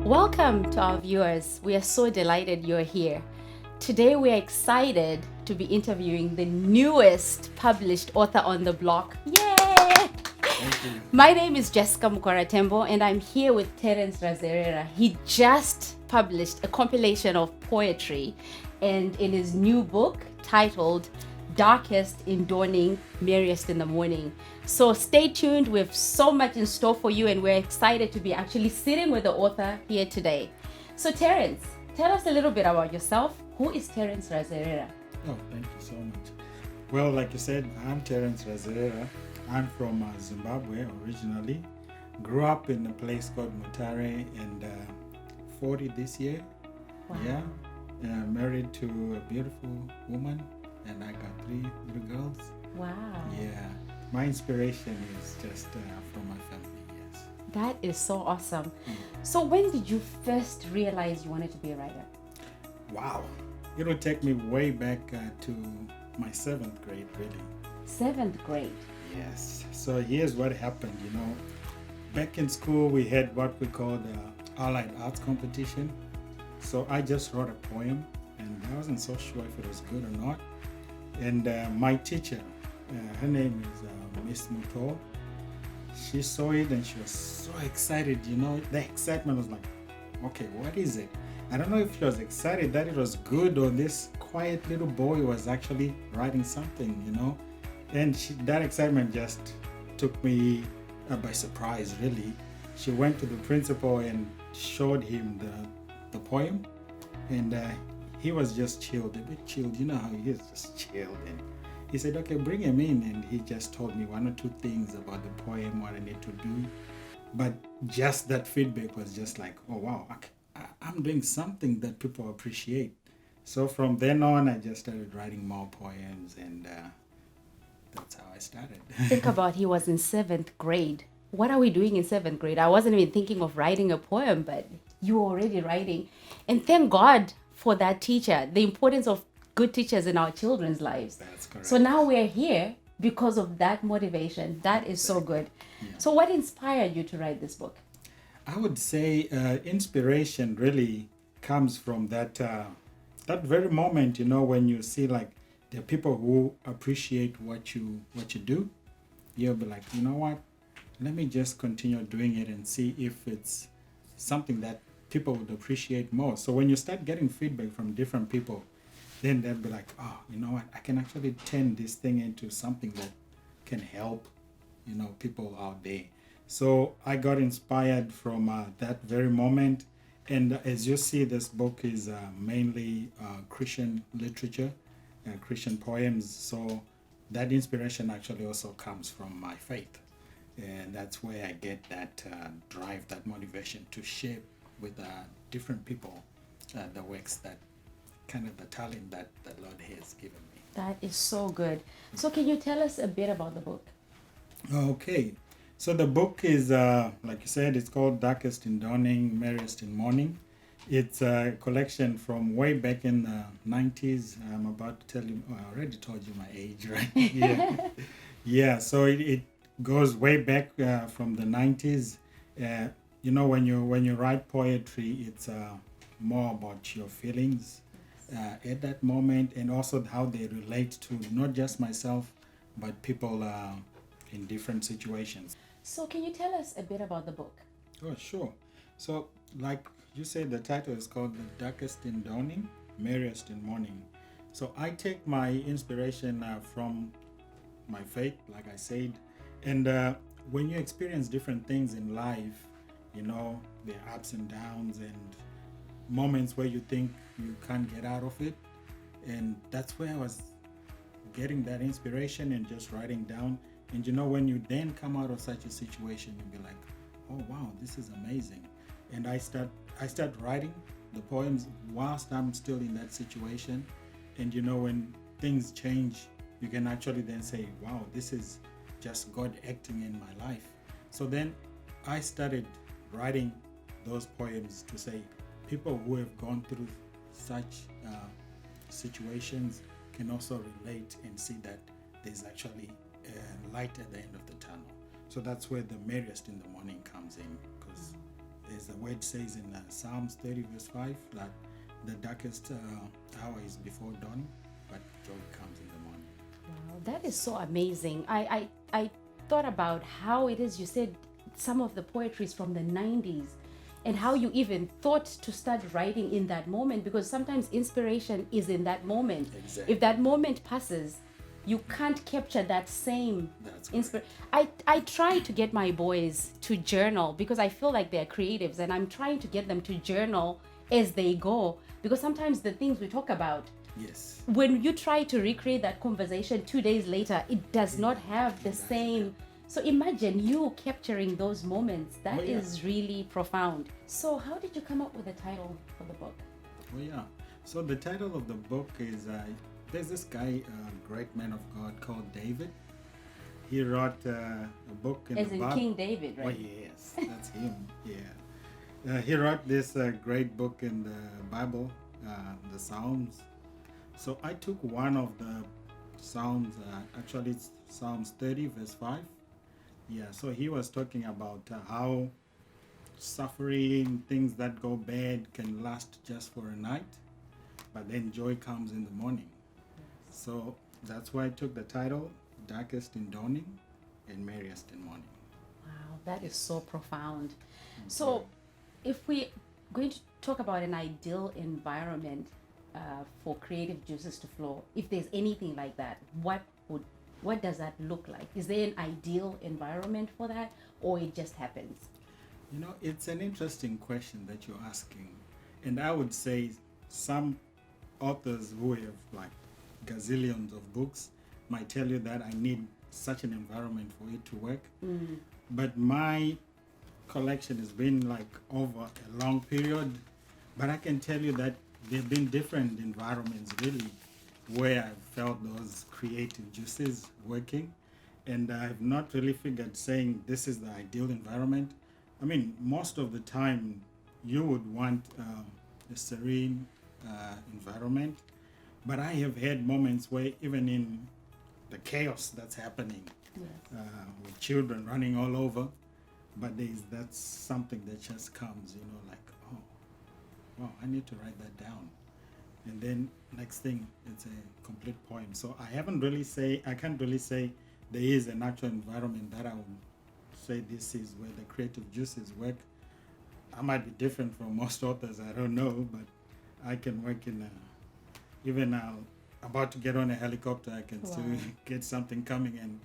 Welcome to our viewers. We are so delighted you're here. Today we are excited to be interviewing the newest published author on the block. Yay! Thank you. My name is Jessica Mukwaratembo and I'm here with Terence Razerera. He just published a compilation of poetry and in his new book titled Darkest in Dawning, Merriest in the Morning. So stay tuned. We have so much in store for you and we're excited to be actually sitting with the author here today. So Terence, tell us a little bit about yourself. Who is Terence Razerera? Oh, thank you so much. Well, like you said, I'm Terence Razerera. I'm from Zimbabwe originally. Grew up in a place called Mutare and 40 this year. Wow. Yeah. Married to a beautiful woman and I got 3 little girls. Wow. Yeah. My inspiration is just from my family, yes. That is so awesome. So when did you first realize you wanted to be a writer? Wow. It will take me way back to my 7th grade, really. 7th grade. Yes. So here's what happened, Back in school, we had what we call the Allied Arts Competition. So I just wrote a poem and I wasn't so sure if it was good or not. And my teacher, her name is Miss Muto, she saw it and she was so excited, The excitement was like, okay, what is it? I don't know if she was excited that it was good or this quiet little boy was actually writing something, And that excitement just took me by surprise, really. She went to the principal and showed him the poem, and he was just chilled, a bit chilled. You know how he is, just chilled. And he said, okay, bring him in. And he just told me 1 or 2 things about the poem, what I need to do. But just that feedback was just like, oh, wow, I'm doing something that people appreciate. So from then on, I just started writing more poems, and that's how I started. Think about he was in 7th grade. What are we doing in 7th grade? I wasn't even thinking of writing a poem, but you were already writing. And thank God for that teacher, the importance of good teachers in our children's lives. That's correct. So now we're here because of that motivation. That is so good. Yeah. So what inspired you to write this book? I would say inspiration really comes from that very moment, when you see like there are people who appreciate what you do. You'll be like, you know what? Let me just continue doing it and see if it's something that people would appreciate more. So when you start getting feedback from different people, then they'll be like, oh, you know what? I can actually turn this thing into something that can help, people out there. So I got inspired from that very moment. And as you see, this book is mainly Christian literature and Christian poems. So that inspiration actually also comes from my faith. And that's where I get that drive, that motivation to share with different people the works that kind of the talent that the Lord has given me. That is so good. So can you tell us a bit about the book? Okay. So the book is, like you said, it's called Darkest in Dawning, Merriest in Morning. It's a collection from way back in the 90s. I'm about to tell you, I already told you my age, right? Yeah. Yeah, so it goes way back from the 90s. When you write poetry, it's more about your feelings at that moment, and also how they relate to not just myself, but people in different situations. So can you tell us a bit about the book? Oh, sure. So, like you said, the title is called The Darkest in Dawning, Merriest in Morning. So I take my inspiration from my faith, like I said. And when you experience different things in life, the ups and downs and moments where you think you can't get out of it. And that's where I was getting that inspiration and just writing down. And when you then come out of such a situation, you'll be like, oh wow, this is amazing. And I start writing the poems whilst I'm still in that situation. And when things change, you can actually then say, wow, this is just God acting in my life. So then I started writing those poems to say people who have gone through such situations can also relate and see that there's actually light at the end of the tunnel. So that's where the merriest in the morning comes in, because as the word says in Psalms 30 verse 5, that the darkest hour is before dawn, but joy comes in the morning. Wow, that is so amazing. I thought about how it is you said some of the poetry is from the 90s and how you even thought to start writing in that moment, because sometimes inspiration is in that moment. Exactly. If that moment passes, you can't capture that same That's inspiration. I try to get my boys to journal because I feel like they're creatives, and I'm trying to get them to journal as they go, because sometimes the things we talk about, Yes. when you try to recreate that conversation 2 days later, it does not have the doesn't. same. So imagine you capturing those moments. That Oh, yeah. is really profound. So how did you come up with the title for the book? Oh yeah. So the title of the book is there's this guy, great man of God called David. He wrote a book in As the in Bible. King David, Oh right? yes, that's him. Yeah. He wrote this great book in the Bible, the Psalms. So I took one of the Psalms, actually it's Psalms 30 verse 5. Yeah, so he was talking about how suffering, things that go bad can last just for a night, but then joy comes in the morning. So that's why I took the title, Darkest in Dawning and Merriest in Morning. Wow, that is so profound. So if we're going to talk about an ideal environment for creative juices to flow, if there's anything like that, what does that look like? Is there an ideal environment for that, or it just happens? You know, it's an interesting question that you're asking. And I would say some authors who have like gazillions of books might tell you that I need such an environment for it to work. But my collection has been like over a long period. But I can tell you that there have been different environments really where I've felt those creative juices working. And I've not really figured saying this is the ideal environment. I mean, most of the time you would want a serene environment. But I have had moments where even in the chaos that's happening, with children running all over, but that's something that just comes, like, oh, wow, I need to write that down. And then next thing, it's a complete poem. So I can't really say there is an actual environment that I would say this is where the creative juices work. I might be different from most authors, I don't know, but I can work in even about to get on a helicopter, I can still get something coming, and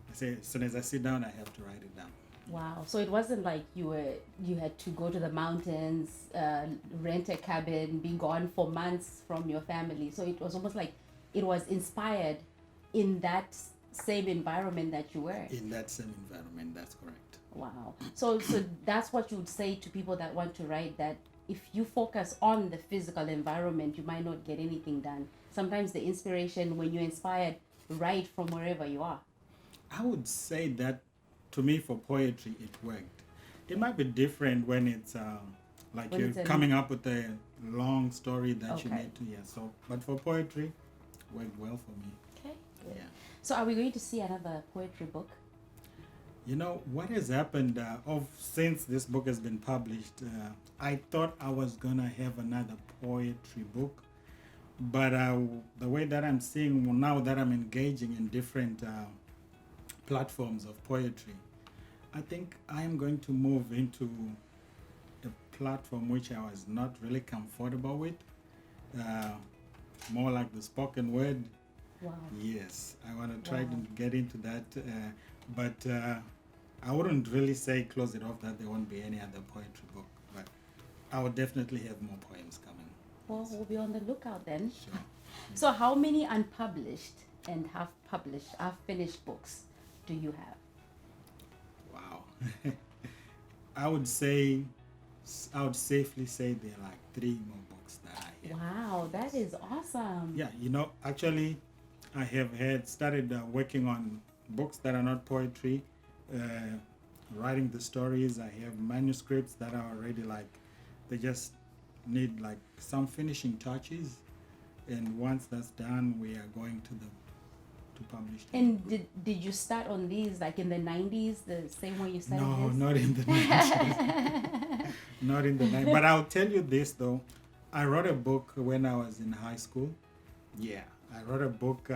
I say as soon as I sit down, I have to write it down. Wow. So it wasn't like you had to go to the mountains, rent a cabin, be gone for months from your family. So it was almost like it was inspired in that same environment that you were. In that same environment, that's correct. Wow. So that's what you would say to people that want to write, that if you focus on the physical environment, you might not get anything done. Sometimes the inspiration, when you're inspired, write from wherever you are. I would say that to me for poetry, it worked. It might be different when it's like When you're it's coming up with a long story that you Okay. need to, So, but for poetry, worked well for me. Okay. Good. Yeah. So are we going to see another poetry book? You know what has happened since this book has been published. I thought I was gonna have another poetry book, but the way that I'm seeing now that I'm engaging in different platforms of poetry, I think I am going to move into a platform which I was not really comfortable with, more like the spoken word. Wow. Yes, I want to try Wow. to get into that, but I wouldn't really say close it off that there won't be any other poetry book, but I would definitely have more poems coming. Well, we'll be on the lookout then. Sure. So how many unpublished and half finished books do you have? Wow. I would safely say there are like 3 more books that I have. Wow, that is awesome. Yeah, actually, I have started working on books that are not poetry, writing the stories. I have manuscripts that are already they just need some finishing touches. And once that's done, we are going to publish them. And did you start on these like in the 90s, the same way you started No, this? not in the 90s. Not in the 90s. But I'll tell you this though. I wrote a book when I was in high school. Yeah, I wrote a book.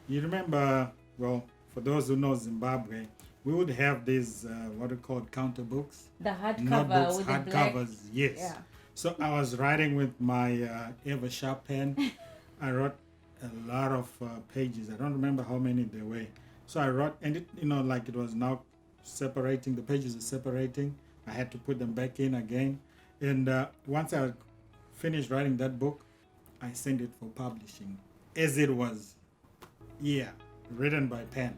You remember, well, for those who know Zimbabwe, we would have these, what are called counter books. The hardcover Notebooks, with the black. hardcovers, yes. Yeah. So I was writing with my ever sharp pen. I wrote a lot of pages. I don't remember how many there were. So I wrote, and it, like it was now separating. The pages are separating. I had to put them back in again. And once I finished writing that book, I sent it for publishing, as it was, written by pen.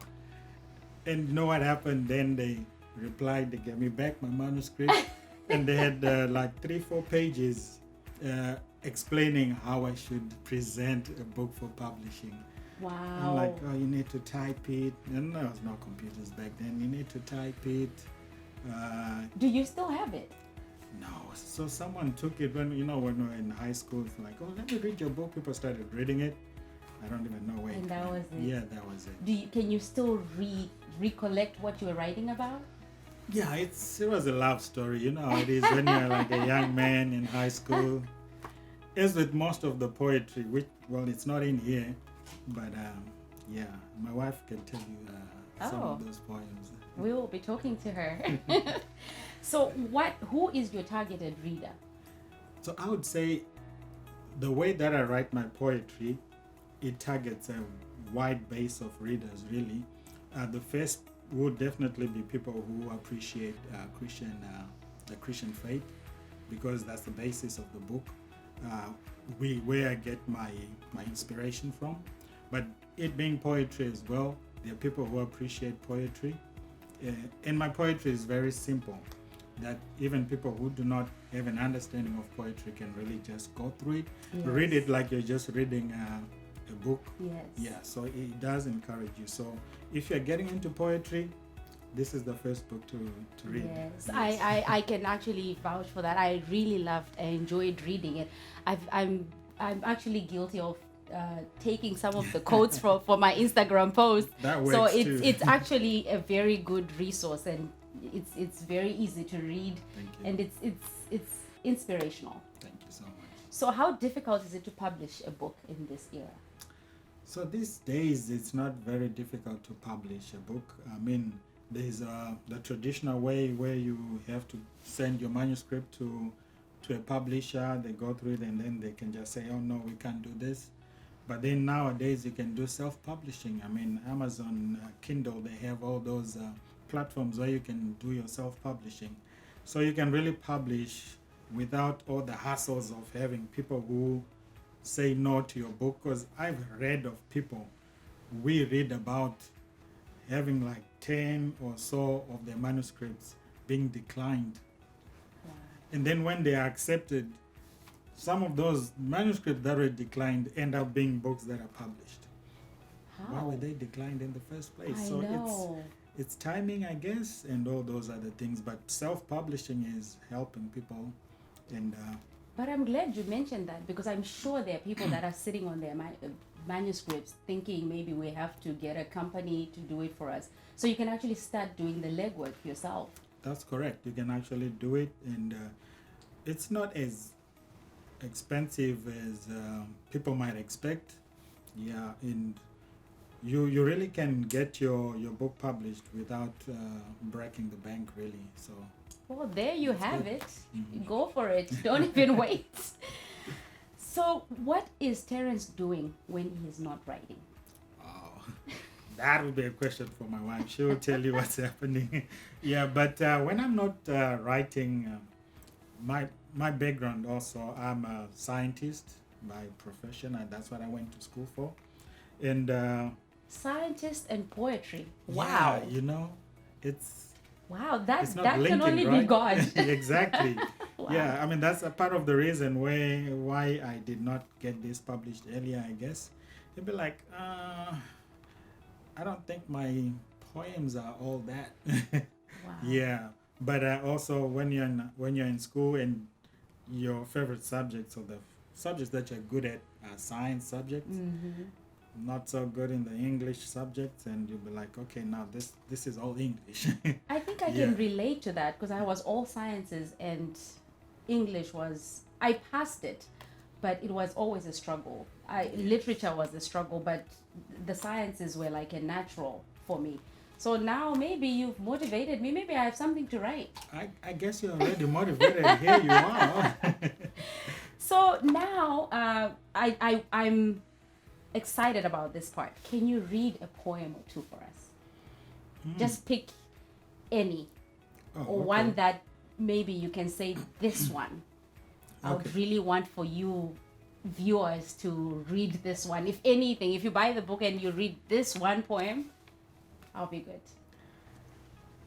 And you know what happened? Then they replied. They gave me back my manuscript. And they had like 3-4 pages explaining how I should present a book for publishing. Wow. I'm like, oh, you need to type it. And there was no computers back then. You need to type it. Do you still have it? No. So someone took it when we were in high school. It's like, oh, let me read your book. People started reading it. I don't even know where. And that was it. Yeah, that was it. Can you still recollect what you were writing about? Yeah, it was a love story. You know how it is when you're like a young man in high school. As with most of the poetry, which, well, it's not in here, but my wife can tell you some of those poems. We will be talking to her. So who is your targeted reader? So I would say the way that I write my poetry, it targets a wide base of readers, really. The first would definitely be people who appreciate the Christian faith, because that's the basis of the book. Where I get my inspiration from. But it being poetry as well, there are people who appreciate poetry. And my poetry is very simple, that even people who do not have an understanding of poetry can really just go through it. Yes. Read it like you're just reading a book. Yes. Yeah, so it does encourage you. So if you're getting into poetry, this is the first book to read. Yes, I can actually vouch for that. I really loved and enjoyed reading it. I'm actually guilty of taking some of the quotes for my Instagram post. That works so it's actually a very good resource, and it's very easy to read. Thank you. And it's inspirational. Thank you so much. So how difficult is it to publish a book in this era? So these days it's not very difficult to publish a book. I mean, there's the traditional way where you have to send your manuscript to a publisher. They go through it and then they can just say, oh no, we can't do this. But then nowadays you can do self-publishing. I mean, Amazon, Kindle, they have all those platforms where you can do your self-publishing. So you can really publish without all the hassles of having people who say no to your book. Because I've read of people, we read about having like 10 or so of their manuscripts being declined. Wow. And then when they are accepted, some of those manuscripts that were declined end up being books that are published. How? Why were they declined in the first place? I So know. it's timing, I guess, and all those other things. But self-publishing is helping people. And But I'm glad you mentioned that, because I'm sure there are people that are sitting on their manuscripts thinking maybe we have to get a company to do it for us. So you can actually start doing the legwork yourself. that's correct. You can actually do it, and it's not as expensive as people might expect. Yeah, and you really can get your book published without breaking the bank, really. So Well, there you have good. it. Go for it. Don't even wait. So what is Terence doing when he is not writing? oh, that would be a question for my wife. She will tell you what's happening. Yeah, but when I'm not writing, my background also, I'm a scientist by profession, and that's what I went to school for. And Scientist and poetry. yeah, Wow. it's Wow, that it's not can linking, only be right? God. Exactly. Wow. Yeah, I mean, that's a part of the reason why I did not get this published earlier, I guess. It'd be like, I don't think my poems are all that. Wow. Yeah, but also when you're in school and your favorite subjects, or the subjects that you're good at are science subjects, Mm-hmm. not so good in the English subjects, and you'll be like, okay, now this is all English. I think I Yeah. can relate to that because I was all sciences and English was, I passed it, but it was always a struggle. Literature was a struggle, but the sciences were like a natural for me. So now maybe you've motivated me. Maybe I have something to write. I guess you're already motivated. Here you are. So now I'm excited about this part. Can you read a poem or two for us? Just pick any Oh, or okay. one that maybe you can say this one. I would Okay. really want for you viewers to read this one. If anything, if you buy the book and you read this one poem, I'll be good.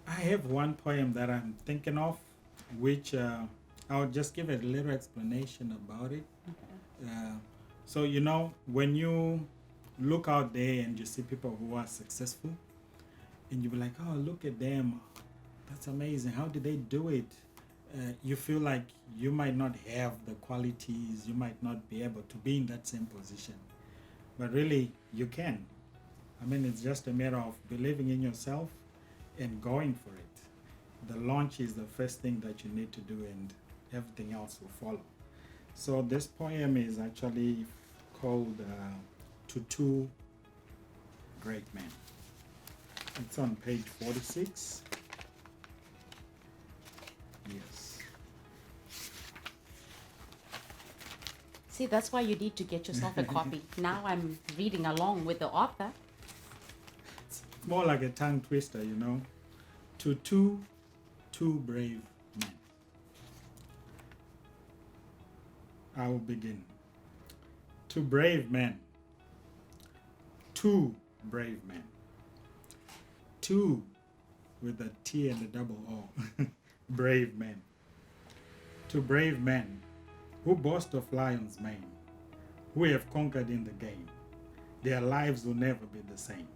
I have one poem that I'm thinking of, which I'll just give a little explanation about it. So, when you look out there and you see people who are successful, and you be like, oh, look at them. That's amazing. How did they do it? You feel like you might not have the qualities, you might not be able to be in that same position. But really, you can. I mean, it's just a matter of believing in yourself and going for it. The launch is the first thing that you need to do, and everything else will follow. So this poem is actually called To Two Great Men. It's on page 46. Yes. See, that's why you need to get yourself a copy. Now I'm reading along with the author. It's more like a tongue twister, To two brave men. I will begin. Two brave men. Two brave men. Two with a T and a double O. Brave men. Two brave men who boast of lion's mane, who have conquered in the game. Their lives will never be the same.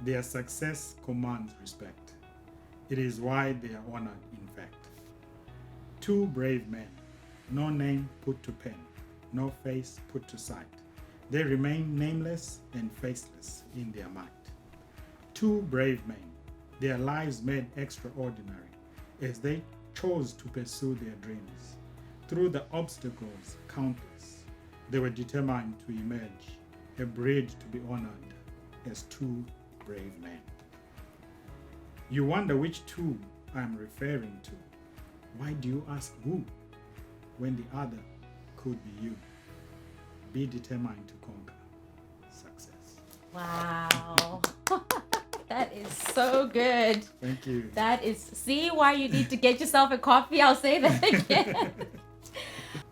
Their success commands respect. It is why they are honored, in fact. Two brave men, no name put to pen, no face put to sight. They remain nameless and faceless in their might. Two brave men, their lives made extraordinary as they chose to pursue their dreams. Through the obstacles countless, they were determined to emerge, a breed to be honored as two brave men. You wonder which two I'm referring to. Why do you ask who when the other could be you? Be determined to conquer success. Wow. That is so good. Thank you. That is, see why you need to get yourself a coffee. I'll say that again.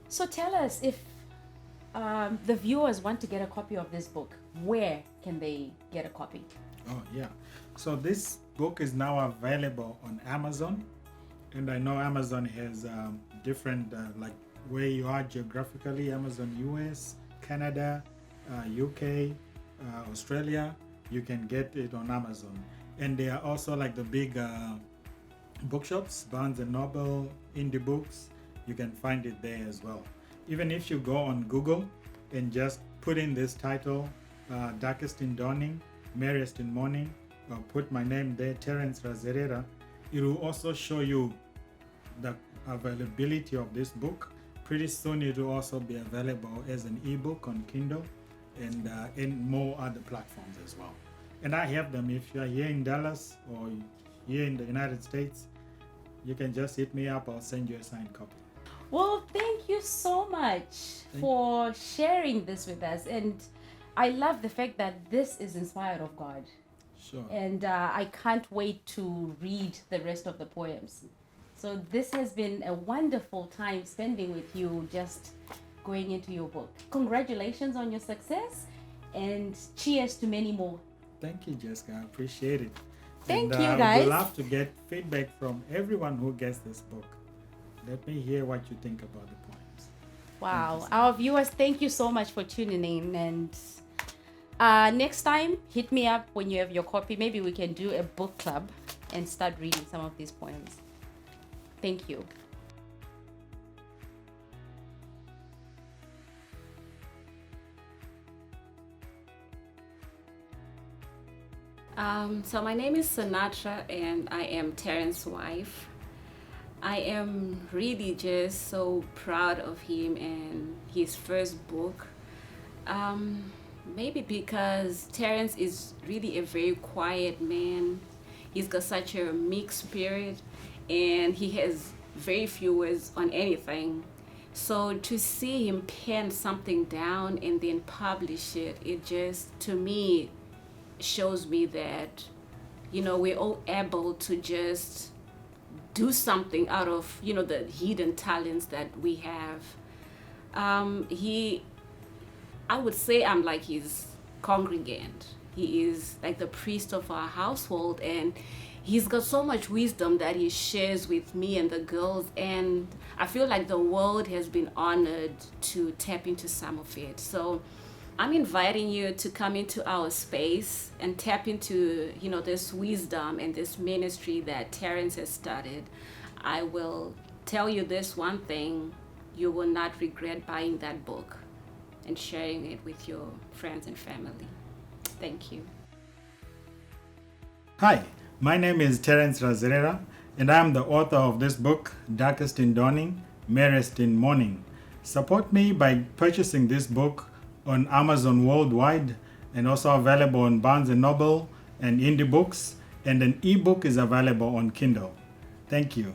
So tell us, if the viewers want to get a copy of this book, where can they get a copy? Oh, yeah. So this book is now available on Amazon. And I know Amazon has different, like where you are geographically, Amazon US, Canada, UK, Australia. You can get it on Amazon. And they are also like the big bookshops, Barnes and Noble, Indie Books. You can find it there as well. Even if you go on Google and just put in this title, Darkest in Dawning, Merriest in Morning, or put my name there, Terence Razerera, it will also show you the availability of this book. Pretty soon it will also be available as an ebook on Kindle and in more other platforms as well. And I have them. If you're here in Dallas or here in the United States, you can just hit me up. I'll send you a signed copy. Well, thank you so much for sharing this with us. And I love the fact that this is inspired of God. Sure. And I can't wait to read the rest of the poems. So this has been a wonderful time spending with you, just going into your book. Congratulations on your success and cheers to many more. Thank you, Jessica. I appreciate it. Thank And, you, I guys. would love to get feedback from everyone who gets this book. Let me hear what you think about the poems. Wow. Our viewers, thank you so much for tuning in. And next time, hit me up when you have your copy. Maybe we can do a book club and start reading some of these poems. Thank you. So my name is Sinatra and I am Terence's wife. I am really just so proud of him and his first book. Um, Maybe because Terence is really a very quiet man. He's got such a mixed spirit and he has very few words on anything. So to see him pen something down and then publish it, it just, to me, shows me that, we're all able to just do something out of, the hidden talents that we have. He I would say I'm like his congregant. He is like the priest of our household, and he's got so much wisdom that he shares with me and the girls. And I feel like the world has been honored to tap into some of it. So I'm inviting you to come into our space and tap into, this wisdom and this ministry that Terence has started. I will tell you this one thing: you will not regret buying that book and sharing it with your friends and family. Thank you. Hi, my name is Terence Razerera, and I am the author of this book, Darkest in Dawning, Merriest in Morning. Support me by purchasing this book on Amazon worldwide and also available on Barnes & Noble and Indie Books, and an ebook is available on Kindle. Thank you.